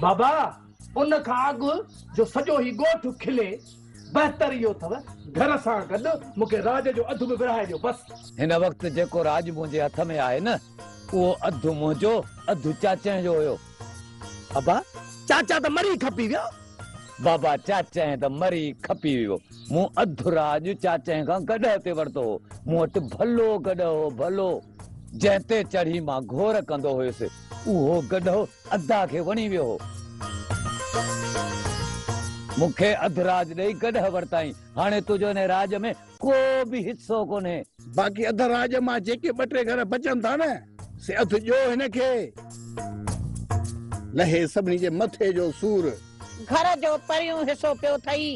बाबा उन खां अॻु जो सॼो ही ॻोठ खिले बहितर इहो अथव घर सां गॾु मूंखे राज जो अधु बि विरहाए ॾियो बस। हिन वक्त जेको राज मुंहिंजे हथ में आहे न वो अधु मुंहिंजो अधु चाचे जो हुयो। बाबा चाचा त मरी खपी वियो। बाबा चाचे त मरी खपी वियो। मूं अधु राज चाचे खां गॾ ते वरितो हो। मूं वटि भलो गॾ हो भलो जंहिंते चढ़ी मां घोर कंदो हुयुसि उहो गॾो अधा खे वणी वियो हो। मूंखे अधु राज ॾेई गॾ वरिताई। हाणे तुंहिंजो हिन राज में को बि हिस्सो कोन्हे। बाक़ी अध राज मां जेके ॿ टे घर बचनि था न से अधु ॾियो हिनखे। लहे सभिनी जे मथे जो सूर। घर जो परियूं हिस्सो पियो थई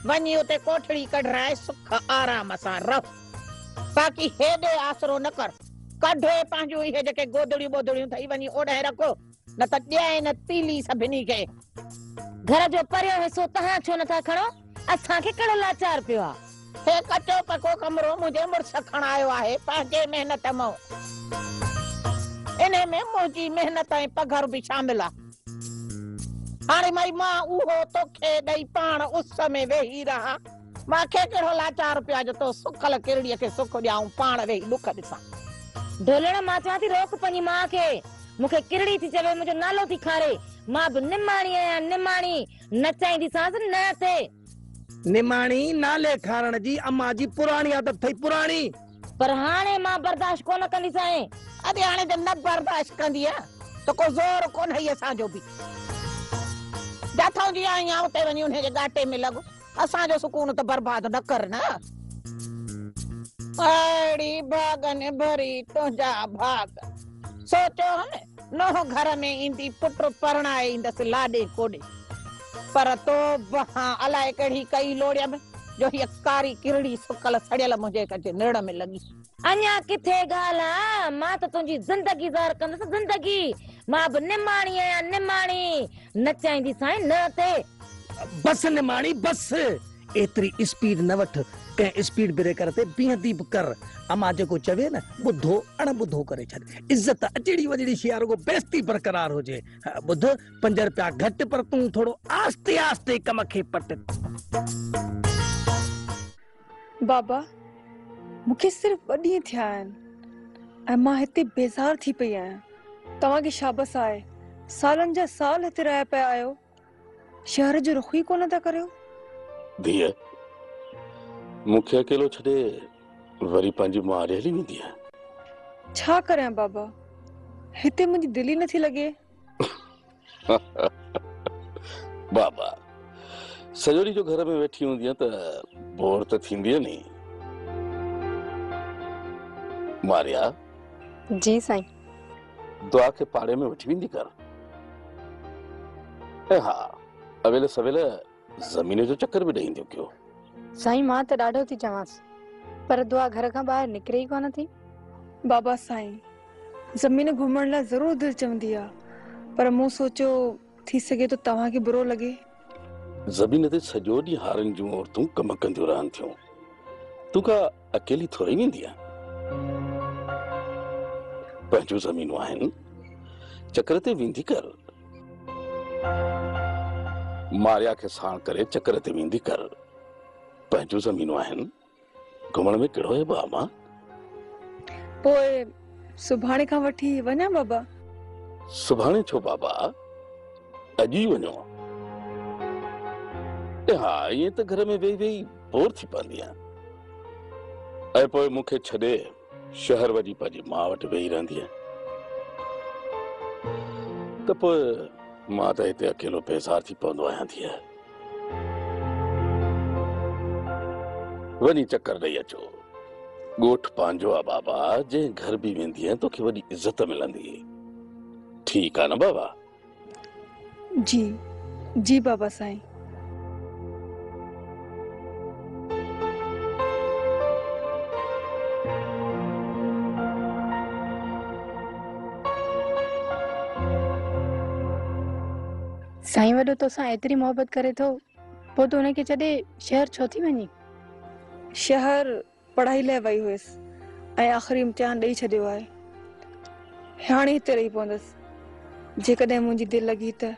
वञी उते कोठड़ी कढराए सुख आराम सां रह। बाक़ी हेॾे आसरो न कर। कढे पंहिंजूं इहे जेके गोदड़ियूं बोदड़ियूं थई वञी ओॾे रखो न त ॾियाए न तीली सभिनी खे। घर जो परियों हिस्सो तहां छो नथा खणो? असांखे कहिड़ो लाचार पियो आहे? हे कचो पको कमरो मुंहिंजे मुड़ुस खणायो आहे पंहिंजे महिनत मां। इन में मुंहिंजी महिनत ऐं पघर बि शामिल आहे। हाणे माई मां उहो तोखे ॾेई पाण उस में वेही रहा। मूंखे कहिड़ो लाचार पियो आहे जो तो सुखल किरड़ीअ खे सुख ॾियाऊं पाण वेही दुख ॾिसां। ढोलण मां चवां थी रोक पंहिंजी मां खे। मूंखे किरड़ी थी चवे मुंहिंजो नालो थी खारे। मां बि निमाणी आहियां निमाणी न चाहींदीसांसि न थे। निमाणी नाले खारण जी अम्मा जी पुराणी आदत थई पुराणी। पर हाणे मां बर्दाश्त कोन कंदीसां। अरे हाणे त न बर्दाश्त कंदी आहे त को ज़ोर कोन है असांजो बि। जाथों जी आई आऊं ते वञी उन जे गाटे में लॻ। असांजो सुकून त बर्बाद न कर न। अड़ी भागन भरी तुंहिंजा भाग। सोचो नोह घर में ईंदी पुट परणाए ईंदसि लाॾे कोॾे। पर तो बहा अलाए कहिड़ी कई लोड़िया में जो हीअ कारी किरड़ी सुकल सड़ियल मुंहिंजे कजे निड़ में लॻी। अञा किथे ॻाल्हि आहे? मां त तुंहिंजी ज़िंदगी ज़ाहिर कंदसि ज़िंदगी। मां बि निमाणी आहियां निमाणी न चाहींदीसां न थे। बस निमाणी बस एतरी स्पीड न वठ। कंहिं स्पीड ब्रेकर ते बीहंदी बि कर। अम्मा जेको चवे न ॿुधो अणॿुधो करे छॾ। इज़त अजड़ी वजड़ी शइ रुगो बेइज़ती बरक़रार हुजे। ॿुध 5 रुपया घटि पर तूं थोरो आस्ते आस्ते कम खे पट। बाबा मूंखे सिर्फ़ 2 ॾींहं थिया आहिनि ऐं मां हिते बेज़ार थी पई आहियां। तव्हांखे शाबस आहे। सालनि जा साल हिते रहिया पिया आहियो। शहर जो रुख ई कोन था करियो। धीअ मूंखे अकेलो छॾे वरी पंहिंजी मां हली वेंदी आहे। छा करियां बाबा हिते मुंहिंजी दिलि ई नथी लॻे। बाबा सॼो ॾींहुं जो घर में वेठी हूंदी आहे त बोर त थींदी नी। मारिया जी साईं। दुआ खे पाड़े में वठी वेंदी कर। ऐं हा अवेले सवेले ज़मीन जो चक्कर बि ॾेई ईंदियूं कयो। साईं मां त ॾाढो थी चवांसि पर दुआ घर खां ॿाहिरि निकिरे ई कोन थी। बाबा साईं ज़मीन घुमण लाइ ज़रूरु दिलि चवंदी आहे पर मूं सोचियो थी सघे तो तव्हांखे बुरो लॻे। ज़मीन ते सॼो ॾींहुं हारनि जूं औरतूं कम कंदियूं रहनि थियूं। तूं का अकेली थोरी वेंदी आहे। पंहिंजूं ज़मीनूं आहिनि चक्कर ते वेंदी कर। मारिया खे साण करे चक्कर ते वेंदी कर। पंहिंजूं ज़मीनूं आहिनि घुमण में कहिड़ो है बाबा। पोइ सुभाणे खां वठी वञा बाबा? सुभाणे छो बाबा अॼु ई वञो। हा ईअं त घर में वेही वेही बोर थी पवंदी आहे। ऐं पोइ मूंखे छॾे शहर वञी पंहिंजी मां वटि वेही रहंदी आहे त पोइ मां त हिते अकेलो बेज़ार थी पवंदो आहियां। धीअ वञी चक्कर ॾेई अचो। ॻोठ पंहिंजो आहे बाबा। जंहिं घर बि वेंदी आहे तोखे वॾी इज़त मिलंदी। ठीकु आहे न बाबा? जी जी बाबा साईं। साईं वॾो तोसां एतिरी मोहबत करे थो पोइ तूं उनखे छॾे शहर छो थी वञी? शहर पढ़ाई लाइ वई हुयसि ऐं आख़िरी इम्तिहान ॾेई छॾियो आहे। हाणे हिते रही पवंदसि। जेकॾहिं मुंहिंजी दिलि लॻी त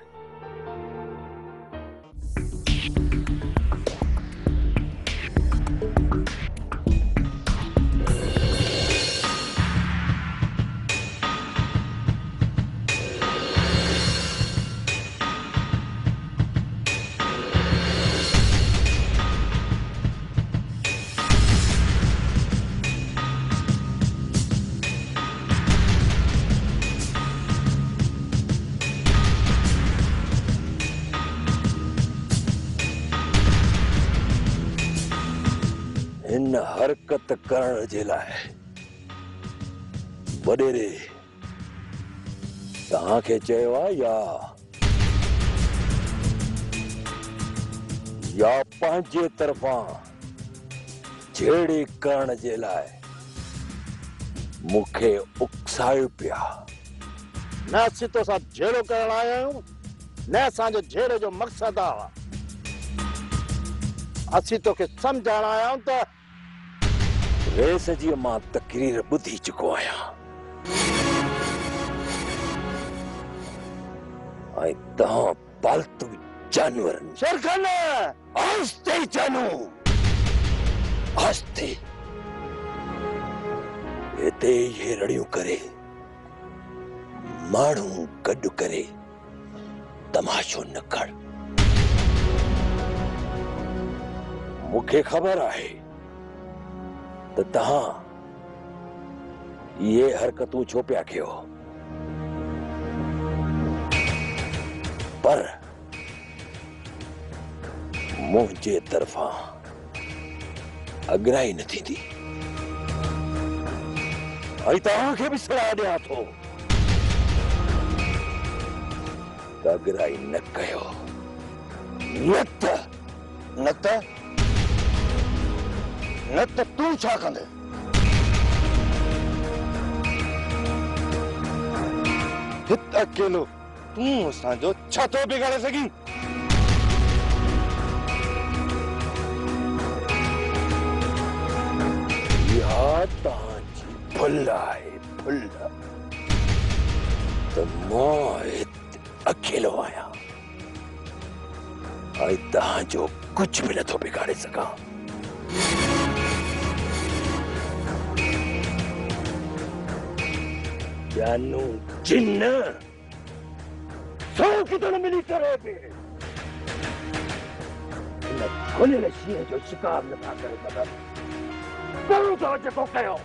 हरकत करण जे लाइ वडेरे तव्हांखे चयो आहे या पंहिंजे तरफ़ां झेड़ी करण जे लाइ मूंखे उकसायो पिया? न असीं तोसां झेड़ो करण आया आहियूं, न असांजो झेड़े जो मक़सदु आहे। असीं तोखे सम्झाइण आया आहियूं त रेस जी मां तकरीर ॿुधी चुको आहियां ऐं तव्हां पालतू जानवरनि शेरखान आस्ते जानू आस्ते हिते इहे रड़ियूं करे माण्हू गॾु करे तमाशो न कर। मूंखे ख़बर आहे त तव्हां इहे हरकतूं छो पिया कयो, पर मुंहिंजे तरफ़ां अगराई न थींदी ऐं तव्हांखे बि सलाह ॾियां थो त अगराई न कयो, न त तूं छा कंदे? हित अकेलो तूं असांजो छा थो बिगाड़े सघीं? इहा तव्हांजी भुल आहे, भुल त मां हिते अकेलो आहियां ऐं तव्हांजो कुझु बि नथो बिगाड़े सघां। जानू जिन्न सौ किथां मिली करे बि इन खुलियल शींहं जो शिकार नथा करे सघनि। करो तो जेको कयो।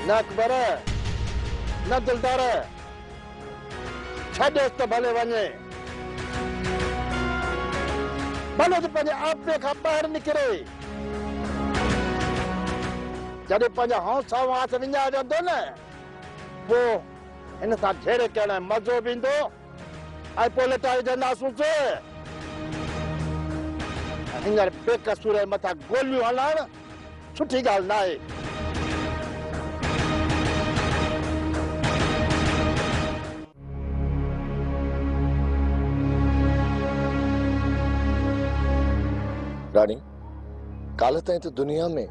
न अकबर न दिलदार छॾेसि त भले वञे, भले त पंहिंजे आपे खां ॿाहिरि निकिरे। जॾहिं पंहिंजा हौसा वास विञाइजंदो न पोइ हिन सां झेड़े करण में मज़ो बि ईंदो ऐं पोइ लटाइजंदासूं। हींअर बेकसूर जे मथां गोलियूं हलाइण सुठी ॻाल्हि न आहे। रानी, काल ताईं तो दुनिया में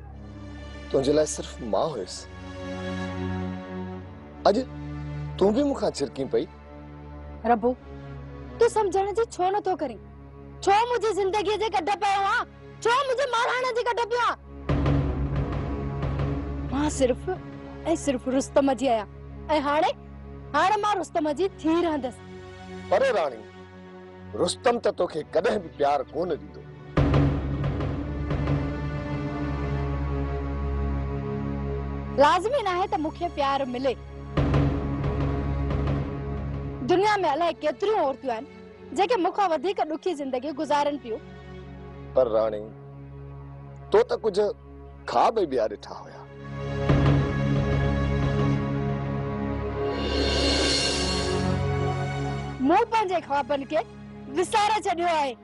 तुझे लाइ सिर्फ मां हुयसि। अॼु तूं बि मूंखां छिरकी पई। रबो, तू समझण जी छो नथो करीं? छो मुंहिंजी ज़िंदगीअ जे कढ पियो आहे? छो मुंहिंजे माराइण जे कढ पियो आहे? मां सिर्फ रुस्तम जी आहियां ऐं हाणे मां रुस्तम जी थी रहंदसि। पर रानी, रुस्तम त तोखे कॾहिं बि प्यार कोन ॾींदो। लाज़मी न आहे त मूंखे प्यार मिले। दुनिया में अलाए केतिरियूं औरतूं आहिनि जेके मूंखां वधीक ॾुखी ज़िंदगी गुज़ारनि पियूं। पर रानी, तो त कुझु ख्वाब बि ॿिया ॾिठा हुया। मूं पंहिंजे ख्वाबनि खे विसारे छॾियो आहे।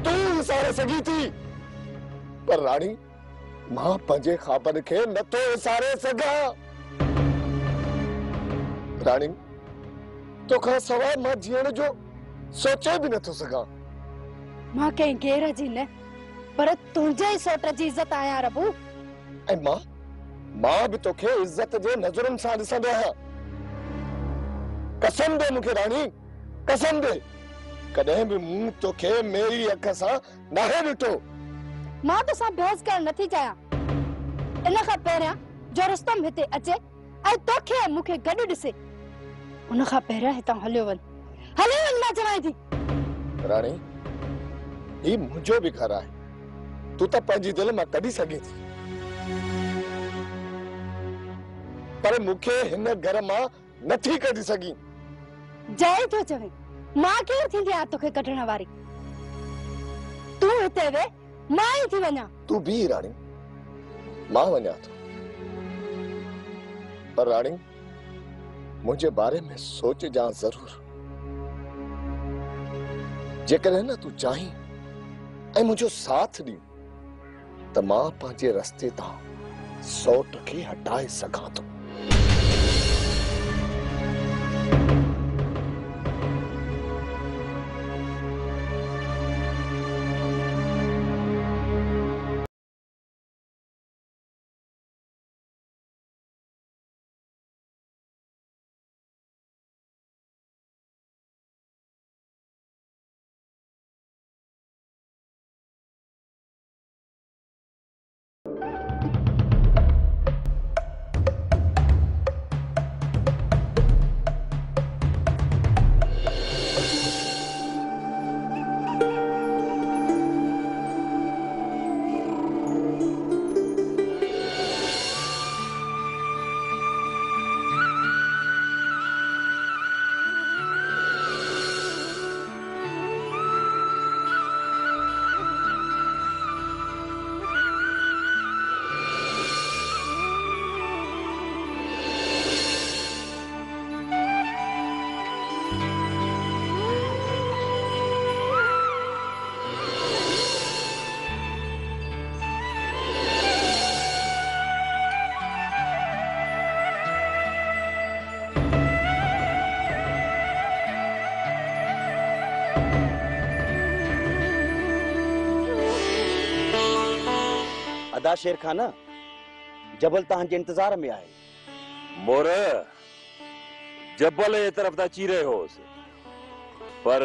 तूं विसारे सघी थी, पर रानी मां पंहिंजे ख्वाबनि खे नथो विसारे सघां। रानी, तोखां सवाइ मां जीअण जो सोचे बि नथो सघां। मां कंहिं गैर जी न, पर तुंहिंजे ई सोट जी इज़त आहियां रबू। ऐं मां बि तोखे इज़त जे नज़रुनि सां ॾिसंदो आहियां। कसम दे मूंखे रानी, कसम दे, कॾहिं बि मूं तोखे मेरी अख सां नाहे ॾिठो। मां तोसां बहस करण नथी चाहियां। इन खां पहिरियां जो रुस्तम हिते अचे ऐं तोखे ऐं मूंखे गॾु ॾिसे, उन खां पहिरियां हितां हलियो वञ मां चवां थी। रानी, ही मुंहिंजो बि घर आहे। तूं त पंहिंजी दिलि मां कढी सघे थी, पर मूंखे हिन घर मां नथी कढी सघी। जय थो चवे, मां केर थी आ तोखे कटण वारी? तू हिते वे, मां ही थी वञा। तू भी रानी, मां वञा थो। पर रानी, मुझे बारे में सोच जा जरूर। जेकर न तू चाही ऐं मुझो साथ दी त मां पंहिंजे रस्ते ता सौट के हटाए सघां थो। अदा शेर खाना जबल तहांजे इंतजार में आहे। मोर जबल जे तरफ ता चीरे होस, पर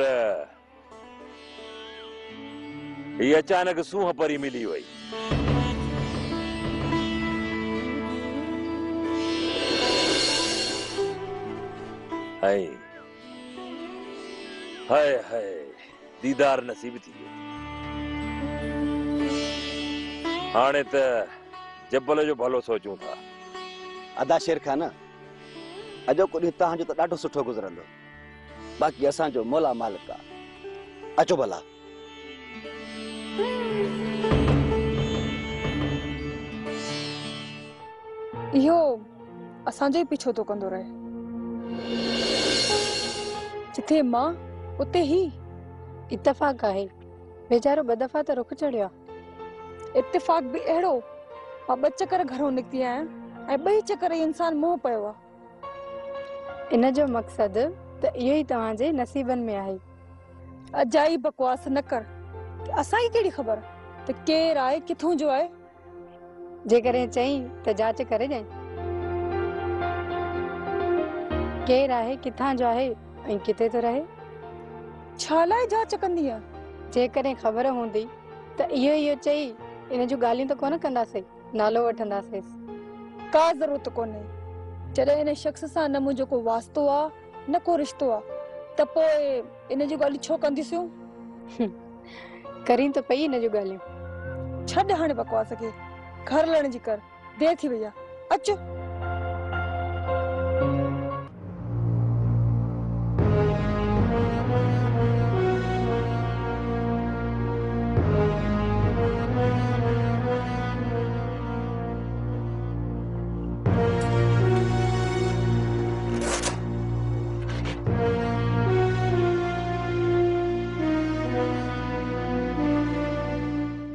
ये अचानक सूह परी मिली वई। हाय हाय हाय, दीदार नसीब थी वियो। हाणे त जबल जो भलो सोचूं था। अदा शेर खाना अॼोको ॾींहुं तव्हांजो त ॾाढो सुठो गुज़रंदो, बाक़ी असांजो मौला मालिक आहे। अचो भला। इहो असांजो ई पीछो थो कंदो रहे। जिथे मां उते ही इत्तेफ़ाक आहे, बेचारो ॿ दफ़ा त रुख चढ़ियो। इत्तेफ़ाक भी अहिड़ो, मां 2 चक्कर घरों निकिती आहियां ऐं 2 चक्कर इंसान मोह पियो आहे। इन जो मक़सद त इहो ई तव्हांजे नसीबनि में आहे। अजाई बकवास न कर। असांखे कहिड़ी ख़बर त केरु आहे, किथों जो आहे? जेकॾहिं चई त जांच करे ॼाई। केरु आहे, किथां जो आहे ऐं किथे थो रहे? छा लाइ जांच कंदी आहे? जेकॾहिं ख़बर हूंदी त इहो चई इन जूं ॻाल्हियूं त कोन कंदासीं, नालो वठंदासीं। का ज़रूरत कोन्हे। जॾहिं इन शख़्स सां न मुंहिंजो को वास्तो आहे, न को रिश्तो आहे, त पोइ इन जूं ॻाल्हियूं छो कंदियूं? करीं त पई इन जूं ॻाल्हियूं। छॾ हाणे बकवास खे, घर हलण जी कर। देर थी वई आहे, अच।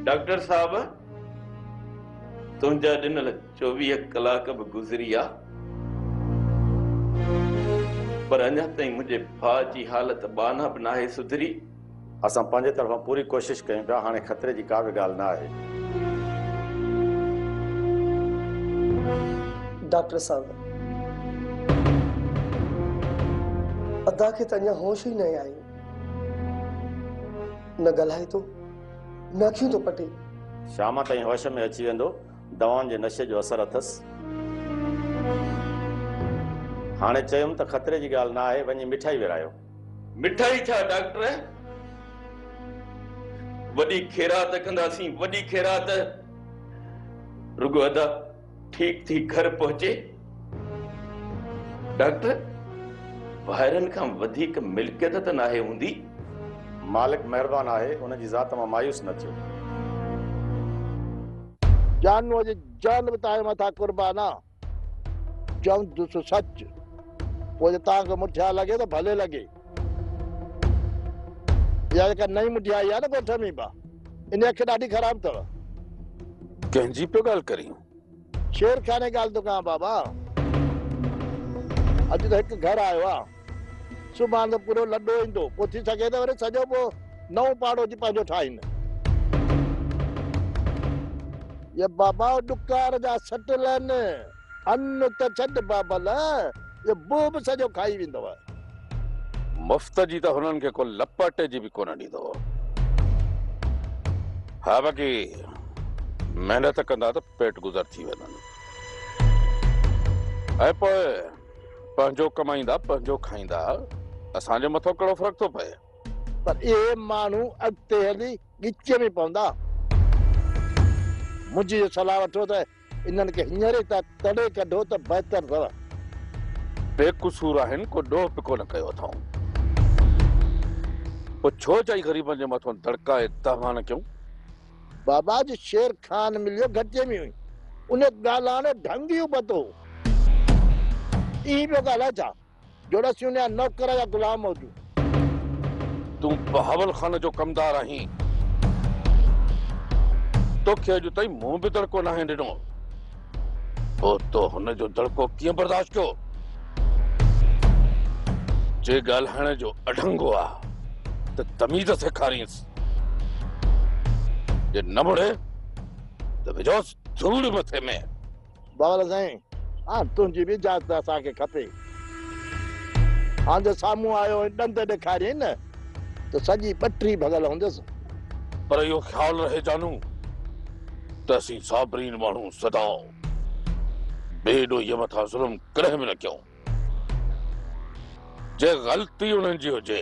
डॉक्टर साहब, तुंहिंजा ॾिनल 24 कलाक बि गुज़री आ, पर अञा ताईं मुंहिंजे भाउ जी हालत बाना बि नाहे सुधरी। असां पंहिंजे तरफ़ां पूरी कोशिश कयूं पिया, हाणे ख़तरे जी का बि ॻाल्हि न आहे। डॉक्टर साहब, अदा खे त अञा होश ई न आई। न ॻाल्हाए थो, न अखियूं थो पटे। शाम ताईं होश में अची वेंदो, दवाउनि जे नशे जो असर अथसि। हाणे चयुमि त ख़तरे जी ॻाल्हि न आहे, वञी मिठाई विरायो। मिठाई छा डॉक्टर? वॾी ख़ैरात कंदासीं, वॾी ख़ैरात। रुगो अदा ठीक थी घर पहुचे। डॉक्टर, ॿाहिरनि खां वधीक मिल्कियत त नाहे हूंदी। मालिक महिरबान आहे, उनजी ज़ात मां मायूस न थियो। जानूअ जी जान बि तव्हांजे मथां कुर्बान आहे। चवंदुसि सच, पोइ जे तव्हांखे मुठिया लॻे त भले लॻे। इहा जेका नई मुठिया आई आहे न ॻोठ में बा, इन अखि ॾाढी ख़राब अथव। कंहिंजी पियो ॻाल्हि करी? शेर खाने ॻाल्हि थो कयां बाबा। अॼु त हिकु घर आयो आहे, सुभाणे त पूरो लॾो ईंदो, पोइ थी सघे त वरी सॼो पोइ नओं पाड़ो जी पंहिंजो ठाहीनि। ये बाबा डुकार जा सटल आहिनि, अन्न त छॾ बाबल, ये बूब सॼो खाई वेंदव। मुफ़्त जी त हुननि खे को लपटे जी बि कोन ॾींदो। हा बाक़ी महिनत कंदा त पेट गुज़र थी वेंदनि, ऐं पोइ पंहिंजो कमाईंदा पंहिंजो खाईंदा, असांजे मथां कहिड़ो फ़र्क़ु थो पए? पर इहे माण्हू अॻिते हली ॻिच में पवंदा। मुंहिंजी सलाह वठो त इन्हनि खे हींअर ई तड़े कढो त बहितर अथव। बेकसूर आहिनि, को ॾोह पिको न कयो अथऊं। पोइ छो चई ग़रीबनि जे मथां दड़काए तव्हां न कयूं? बाबा जी शेर खान मिलियो घटे में हुई, उन ॻाल्हाइण ढंग ई पतो। ई पियो ॻाल्हाए छा, जोड़ा सी उन नौकर या गुलाम हुजूं। तूं बहावल खान जो कमदार आहीं, तोखे अॼु ताईं मूं बि दड़को नाहे ॾिनो, पोइ तो हुन जो दड़को कीअं बर्दाश्त कयो? जे ॻाल्हाइण जो अढंगो आहे त तमीज़ सेखारींसि, जे न मुड़े त विझोसि धूड़ मथे में। बाबा साईं, हाँ तुंहिंजी बि इजाज़त असांखे खपे। हाँ जो साम्हूं आयो ॾंद ॾेखारियई न त सॼी पटरी भॻल हूंदसि। पर इहो ख़्यालु रहे जानू त असीं साबरीन माण्हू सदा ॿिए ॾोहीअ मथां ज़ुल्म कॾहिं बि न कयूं। जे ग़लती उन्हनि जी हुजे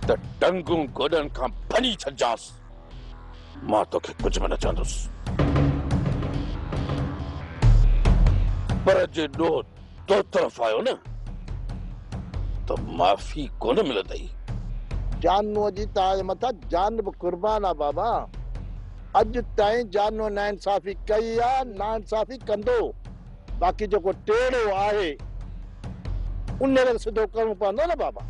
त टंगूं गोॾनि खां भञी छॾिजांसि, मां तोखे कुझु बि न चवंदुसि। पर जे ॾोह तो तरफ़ आयो न त माफ़ी कोन मिलंदई। जानूअ जी तव्हांजे मथां जान बि कुर्बान आहे बाबा। अॼु ताईं जानूअ नाइंसाफ़ी कई आहे, नाइंसाफ़ी कंदो। बाक़ी जेको टेढ़ो आहे उन सिधो करणो पवंदो न बाबा।